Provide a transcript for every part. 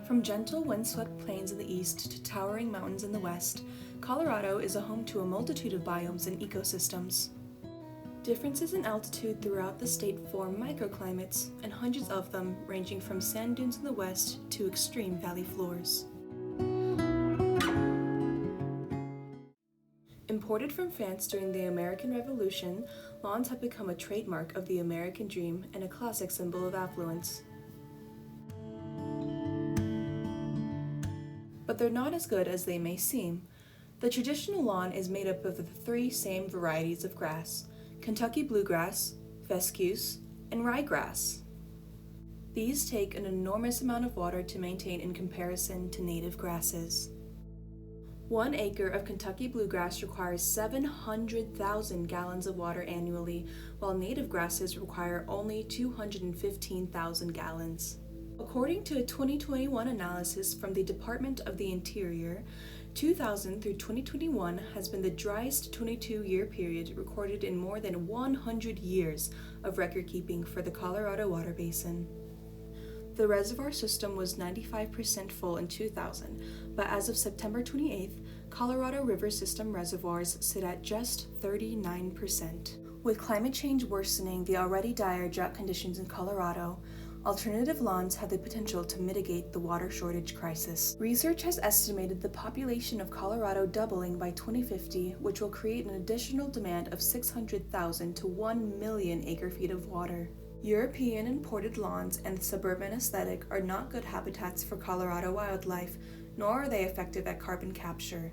From gentle windswept plains in the east to towering mountains in the west, Colorado is a home to a multitude of biomes and ecosystems. Differences in altitude throughout the state form microclimates, and hundreds of them ranging from sand dunes in the west to extreme valley floors. Imported from France during the American Revolution, lawns have become a trademark of the American dream and a classic symbol of affluence. But they're not as good as they may seem. The traditional lawn is made up of the three same varieties of grass: Kentucky bluegrass, fescue, and ryegrass. These take an enormous amount of water to maintain in comparison to native grasses. 1 acre of Kentucky bluegrass requires 700,000 gallons of water annually, while native grasses require only 215,000 gallons. According to a 2021 analysis from the Department of the Interior, 2000 through 2021 has been the driest 22-year period recorded in more than 100 years of record keeping for the Colorado Water Basin. The reservoir system was 95% full in 2000, but as of September 28th, Colorado River System reservoirs sit at just 39%. With climate change worsening the already dire drought conditions in Colorado, alternative lawns have the potential to mitigate the water shortage crisis. Research has estimated the population of Colorado doubling by 2050, which will create an additional demand of 600,000 to 1 million acre-feet of water. European imported lawns and the suburban aesthetic are not good habitats for Colorado wildlife, nor are they effective at carbon capture.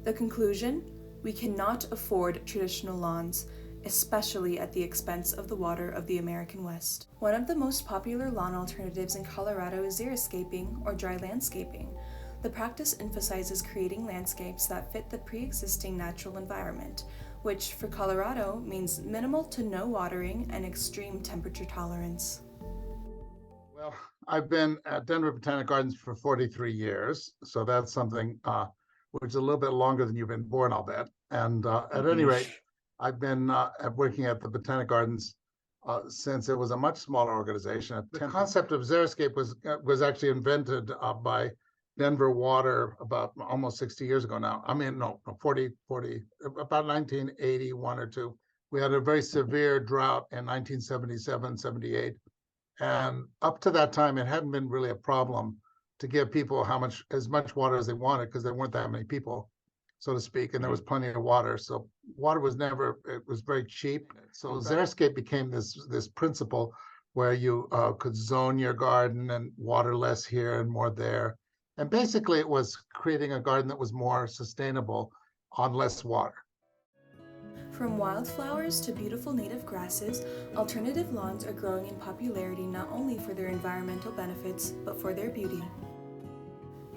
The conclusion? We cannot afford traditional lawns, especially at the expense of the water of the American West. One of the most popular lawn alternatives in Colorado is xeriscaping, or dry landscaping. The practice emphasizes creating landscapes that fit the pre-existing natural environment, which for Colorado means minimal to no watering and extreme temperature tolerance. Well, I've been at Denver Botanic Gardens for 43 years, so that's something which is a little bit longer than you've been born, I'll bet. And at any rate, I've been working at the Botanic Gardens since it was a much smaller organization. The concept of Xeriscape was actually invented by Denver Water about almost 60 years ago now. I mean, no, 40, about 1981 or two. We had a very severe drought in 1977, 78. And up to that time, it hadn't been really a problem to give people as much water as they wanted, because there weren't that many people, so to speak, and there was plenty of water. So water was it was very cheap. So Xeriscape became this principle where you could zone your garden and water less here and more there. And basically it was creating a garden that was more sustainable on less water. From wildflowers to beautiful native grasses, alternative lawns are growing in popularity not only for their environmental benefits, but for their beauty.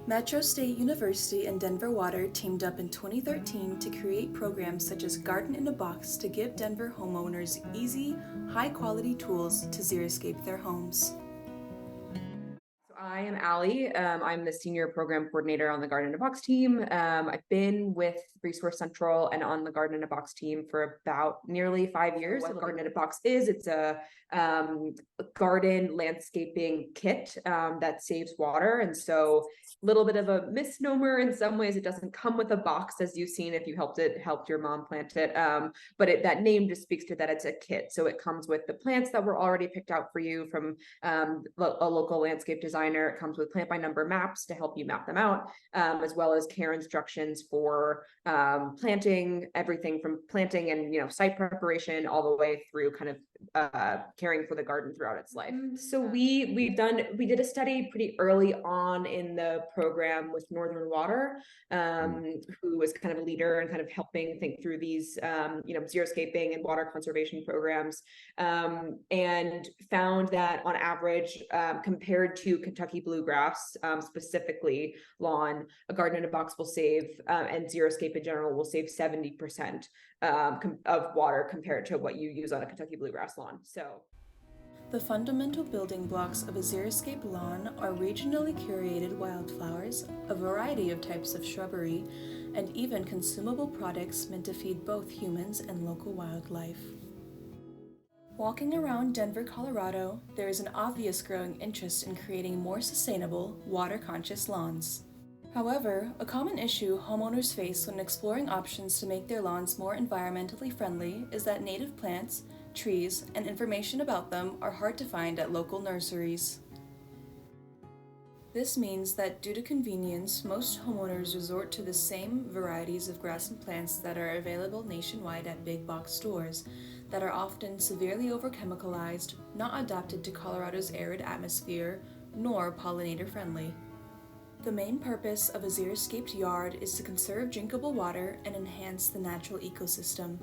Metro State University and Denver Water teamed up in 2013 to create programs such as Garden in a Box to give Denver homeowners easy, high-quality tools to xeriscape their homes. I am Allie. I'm the senior program coordinator on the Garden in a Box team. I've been with Resource Central and on the Garden in a Box team for about nearly 5 years. What Garden in a Box is, it's a garden landscaping kit that saves water. And so a little bit of a misnomer in some ways. It doesn't come with a box, as you've seen if you helped your mom plant it. But that name just speaks to that it's a kit. So it comes with the plants that were already picked out for you from a local landscape designer. It comes with plant by number maps to help you map them out, as well as care instructions for planting, everything from planting and site preparation all the way through kind of caring for the garden throughout its life. So we did a study pretty early on in the program with Northern Water, who was kind of a leader and kind of helping think through these xeriscaping and water conservation programs, and found that on average, compared to Kentucky bluegrass, specifically lawn, a Garden in a Box will save, and xeriscape in general will save 70% of water compared to what you use on a Kentucky bluegrass lawn. So the fundamental building blocks of a xeriscape lawn are regionally curated wildflowers, a variety of types of shrubbery, and even consumable products meant to feed both humans and local wildlife. Walking around Denver, Colorado, there is an obvious growing interest in creating more sustainable, water-conscious lawns. However, a common issue homeowners face when exploring options to make their lawns more environmentally friendly is that native plants, trees, and information about them are hard to find at local nurseries. This means that due to convenience, most homeowners resort to the same varieties of grass and plants that are available nationwide at big box stores that are often severely over-chemicalized, not adapted to Colorado's arid atmosphere, nor pollinator friendly. The main purpose of a xeriscaped yard is to conserve drinkable water and enhance the natural ecosystem.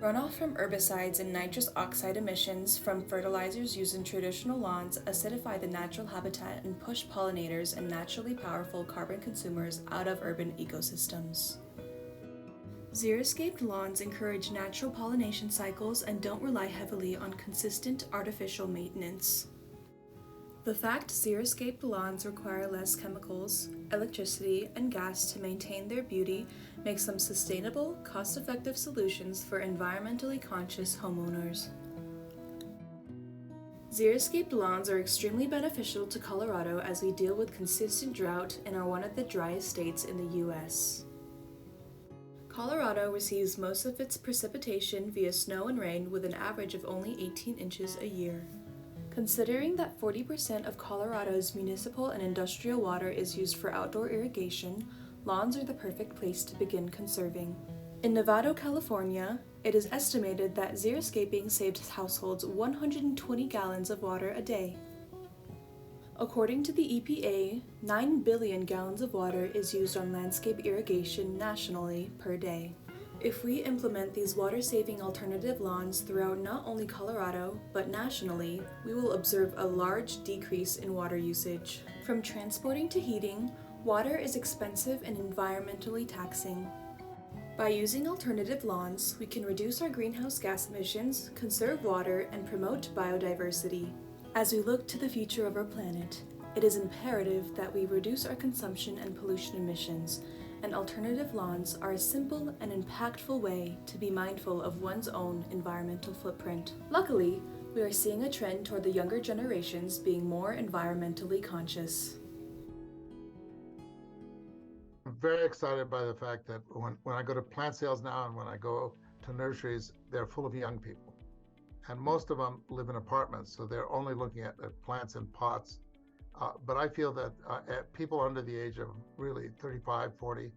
Runoff from herbicides and nitrous oxide emissions from fertilizers used in traditional lawns acidify the natural habitat and push pollinators and naturally powerful carbon consumers out of urban ecosystems. Xeriscaped lawns encourage natural pollination cycles and don't rely heavily on consistent artificial maintenance. The fact xeriscaped lawns require less chemicals, electricity, and gas to maintain their beauty makes them sustainable, cost-effective solutions for environmentally conscious homeowners. Xeriscaped lawns are extremely beneficial to Colorado as we deal with consistent drought and are one of the driest states in the U.S. Colorado receives most of its precipitation via snow and rain with an average of only 18 inches a year. Considering that 40% of Colorado's municipal and industrial water is used for outdoor irrigation, lawns are the perfect place to begin conserving. In Novato, California, it is estimated that xeriscaping saved households 120 gallons of water a day. According to the EPA, 9 billion gallons of water is used on landscape irrigation nationally per day. If we implement these water-saving alternative lawns throughout not only Colorado, but nationally, we will observe a large decrease in water usage. From transporting to heating, water is expensive and environmentally taxing. By using alternative lawns, we can reduce our greenhouse gas emissions, conserve water, and promote biodiversity. As we look to the future of our planet, it is imperative that we reduce our consumption and pollution emissions, and alternative lawns are a simple and impactful way to be mindful of one's own environmental footprint. Luckily, we are seeing a trend toward the younger generations being more environmentally conscious. I'm very excited by the fact that when I go to plant sales now and when I go to nurseries, they're full of young people. And most of them live in apartments, so they're only looking at plants in pots. But I feel that people under the age of really 35, 40,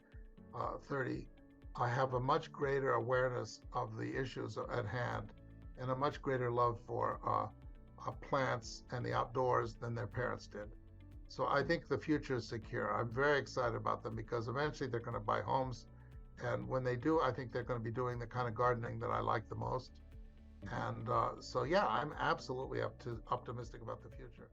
30, I have a much greater awareness of the issues at hand and a much greater love for plants and the outdoors than their parents did. So I think the future is secure. I'm very excited about them because eventually they're going to buy homes. And when they do, I think they're going to be doing the kind of gardening that I like the most. And so, yeah, I'm absolutely optimistic about the future.